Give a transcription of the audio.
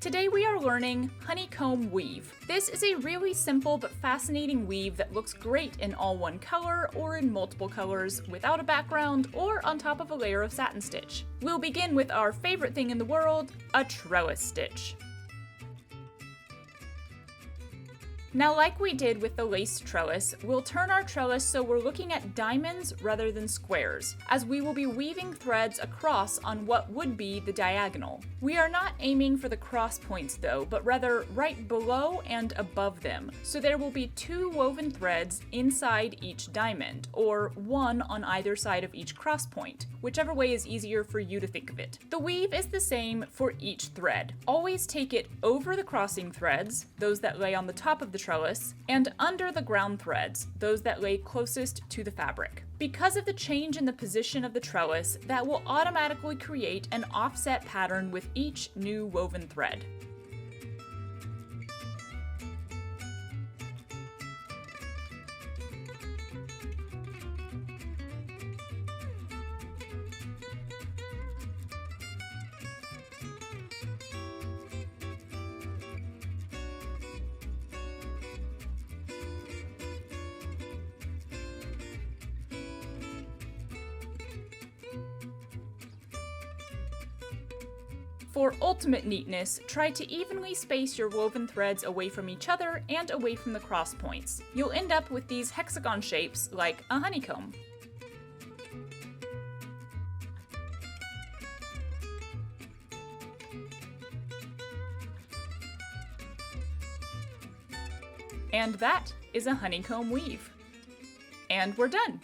Today we are learning honeycomb weave. This is a really simple but fascinating weave that looks great in all one color or in multiple colors without a background or on top of a layer of satin stitch. We'll begin with our favorite thing in the world, a trellis stitch. Now, like we did with the lace trellis, we'll turn our trellis so we're looking at diamonds rather than squares, as we will be weaving threads across on what would be the diagonal. We are not aiming for the cross points though, but rather right below and above them, so there will be 2 woven threads inside each diamond, or 1 on either side of each cross point, whichever way is easier for you to think of it. The weave is the same for each thread. Always take it over the crossing threads, those that lay on the top of the trellis, and under the ground threads, those that lay closest to the fabric. Because of the change in the position of the trellis, that will automatically create an offset pattern with each new woven thread. For ultimate neatness, try to evenly space your woven threads away from each other and away from the cross points. You'll end up with these hexagon shapes like a honeycomb. And that is a honeycomb weave. And we're done!